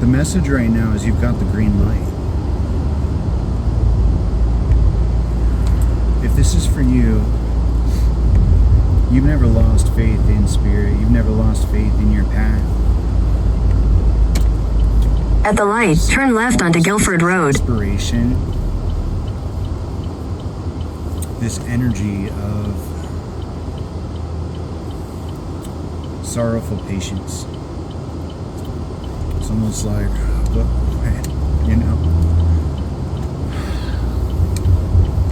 The message right now is you've got the green light. If this is for you, you've never lost faith in spirit. You've never lost faith in your path. At the light, turn left onto Guilford Road. Inspiration. This energy of sorrowful patience. It's almost like, you know,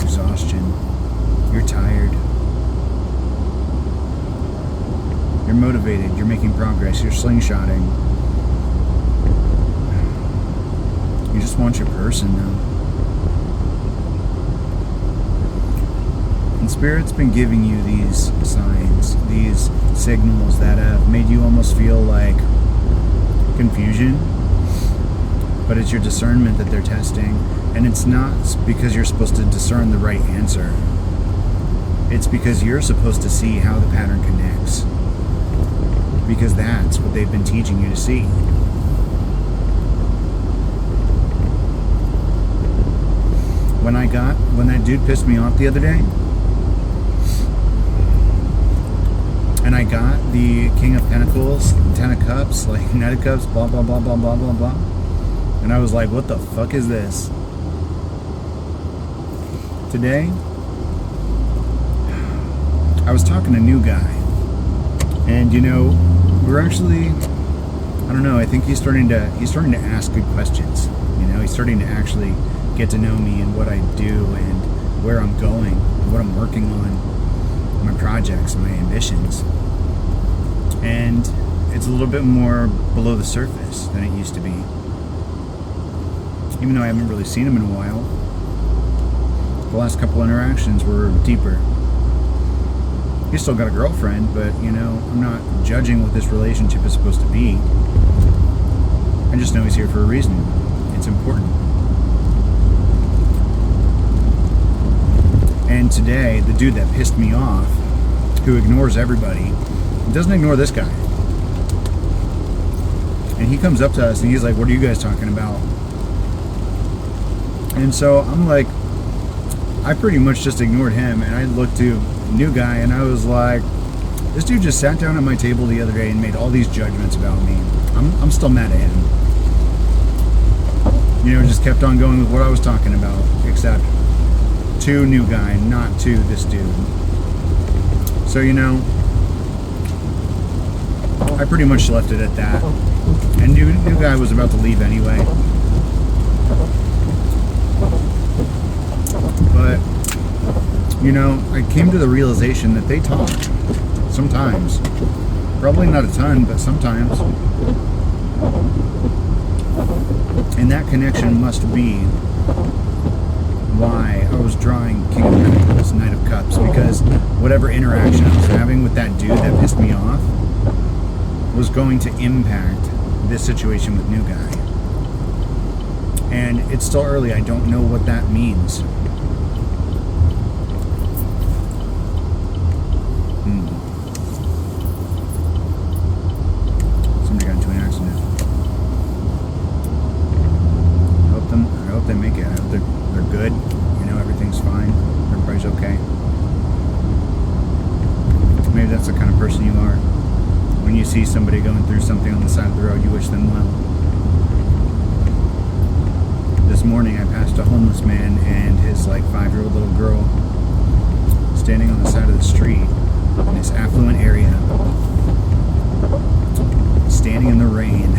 exhaustion. You're tired. You're motivated. You're making progress. You're slingshotting. You just want your person now. And Spirit's been giving you these signs, these signals that have made you almost feel like confusion, but it's your discernment that they're testing. And it's not because you're supposed to discern the right answer. It's because you're supposed to see how the pattern connects. Because that's what they've been teaching you to see. When that dude pissed me off the other day, and I got the King of Pentacles, Ten of Cups, like Knight of Cups, blah, blah, blah, blah, blah, blah, blah. And I was like, what the fuck is this? Today, I was talking to a new guy. And, you know, we're actually, I don't know, I think he's starting to ask good questions. You know, he's starting to actually get to know me and what I do and where I'm going, what I'm working on, my projects, my ambitions. And it's a little bit more below the surface than it used to be. Even though I haven't really seen him in a while, the last couple interactions were deeper. He's still got a girlfriend, but, you know, I'm not judging what this relationship is supposed to be. I just know he's here for a reason. It's important. And today, the dude that pissed me off, who ignores everybody, doesn't ignore this guy. And he comes up to us and he's like, what are you guys talking about? And so I'm like, I pretty much just ignored him, and I looked to new guy and I was like, this dude just sat down at my table the other day and made all these judgments about me. I'm still mad at him. You know, just kept on going with what I was talking about, except to new guy, not to this dude. So, you know, I pretty much left it at that. And new guy was about to leave anyway. But, you know, I came to the realization that they talk sometimes. Probably not a ton, but sometimes. And that connection must be why I was drawing King of Pentacles, Knight of Cups, because whatever interaction I was having with that dude that pissed me off was going to impact this situation with new guy. And it's still early. I don't know what that means. Somebody got into an accident. I hope they make it. I hope they're good. You know, everything's fine. Everybody's okay. Maybe that's the kind of person you are. When you see somebody going through something on the side of the road, you wish them well. This morning I passed a homeless man and his like 5-year-old little girl standing on the side of the street in this affluent area, standing in the rain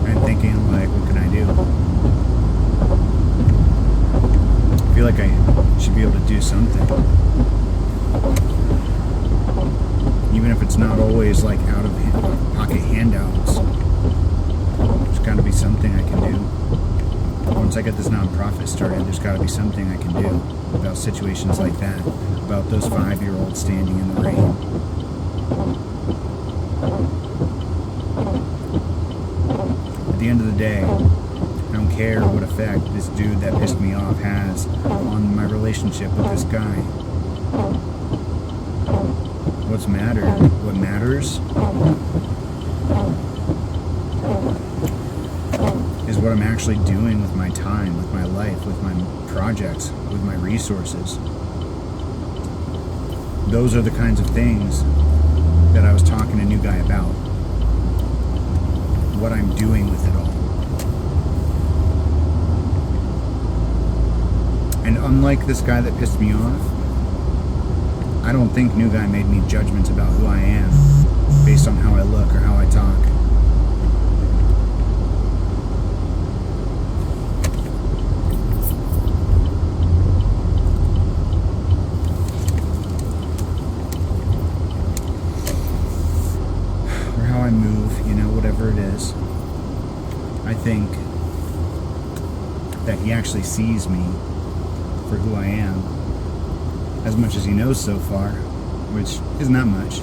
and thinking like, what can I do? I feel like I should be able to do something. Even if it's not always like out of pocket handouts. There's got to be something I can do. Once I get this nonprofit started, there's got to be something I can do about situations like that, about those 5-year-olds standing in the rain. At the end of the day, I don't care what effect this dude that pissed me off has on my relationship with this guy. What matters I'm actually doing with my time, with my life, with my projects, with my resources. Those are the kinds of things that I was talking to New Guy about. What I'm doing with it all. And unlike this guy that pissed me off, I don't think New Guy made me judgments about who I am based on how I look or how I talk. Or how I move, whatever it is. I think that he actually sees me for who I am, as much as he knows so far, which is not much.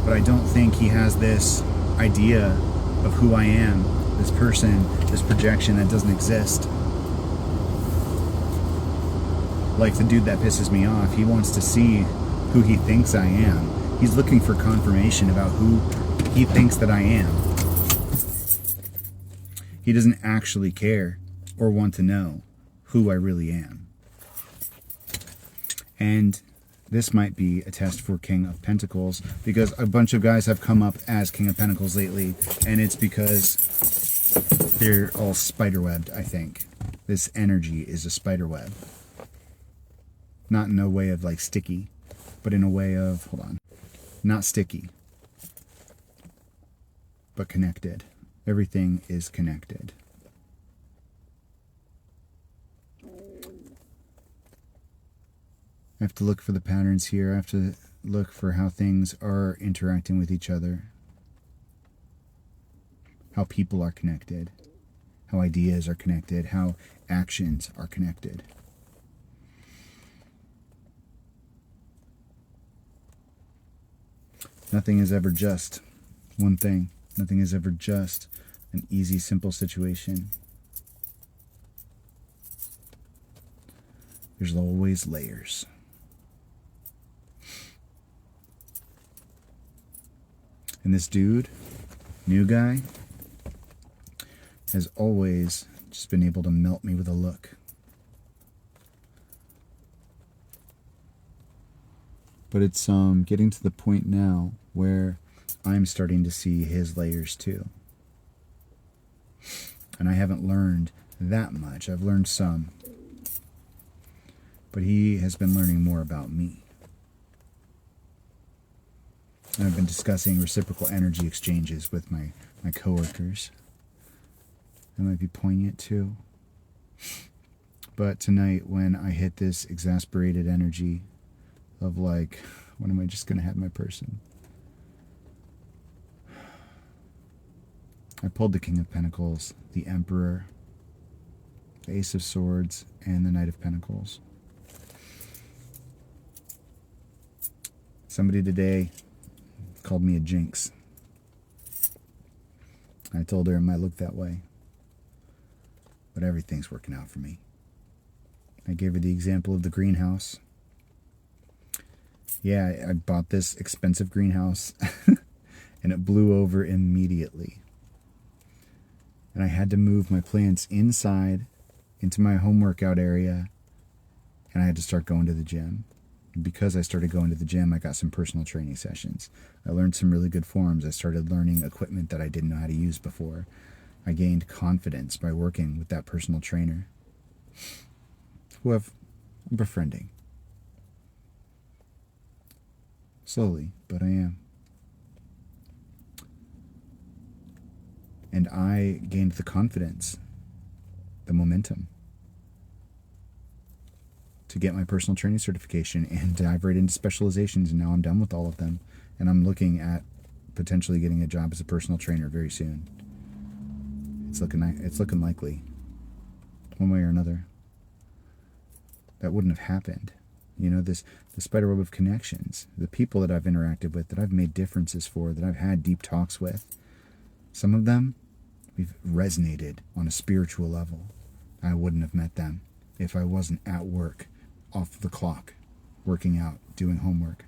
But I don't think he has this idea of who I am, this person, this projection that doesn't exist. Like the dude that pisses me off, he wants to see who he thinks I am. He's looking for confirmation about who he thinks that I am. He doesn't actually care or want to know who I really am. And this might be a test for King of Pentacles, because a bunch of guys have come up as King of Pentacles lately, and it's because they're all spiderwebbed, I think. This energy is a spiderweb. Not in a way of like sticky, but in a way of, hold on, not sticky, but connected. Everything is connected. I have to look for the patterns here. I have to look for how things are interacting with each other. How people are connected. How ideas are connected. How actions are connected. Nothing is ever just one thing. Nothing is ever just an easy, simple situation. There's always layers. And this dude, New Guy, has always just been able to melt me with a look. But it's getting to the point now where I'm starting to see his layers too. And I haven't learned that much. I've learned some. But he has been learning more about me. And I've been discussing reciprocal energy exchanges with my coworkers. That might be poignant too. But tonight, when I hit this exasperated energy of like, when am I just going to have my person? I pulled the King of Pentacles, the Emperor, the Ace of Swords, and the Knight of Pentacles. Somebody today called me a jinx. I told her it might look that way, but everything's working out for me. I gave her the example of the greenhouse. Yeah, I bought this expensive greenhouse and it blew over immediately. And I had to move my plants inside into my home workout area, and I had to start going to the gym. And because I started going to the gym, I got some personal training sessions. I learned some really good forms. I started learning equipment that I didn't know how to use before. I gained confidence by working with that personal trainer, who I'm befriending. Slowly, but I am. And I gained the confidence, the momentum, to get my personal training certification and dive right into specializations. And now I'm done with all of them. And I'm looking at potentially getting a job as a personal trainer very soon. It's looking likely, one way or another. That wouldn't have happened. You know, the spiderweb of connections, the people that I've interacted with, that I've made differences for, that I've had deep talks with. Some of them, we've resonated on a spiritual level. I wouldn't have met them if I wasn't at work, off the clock, working out, doing homework.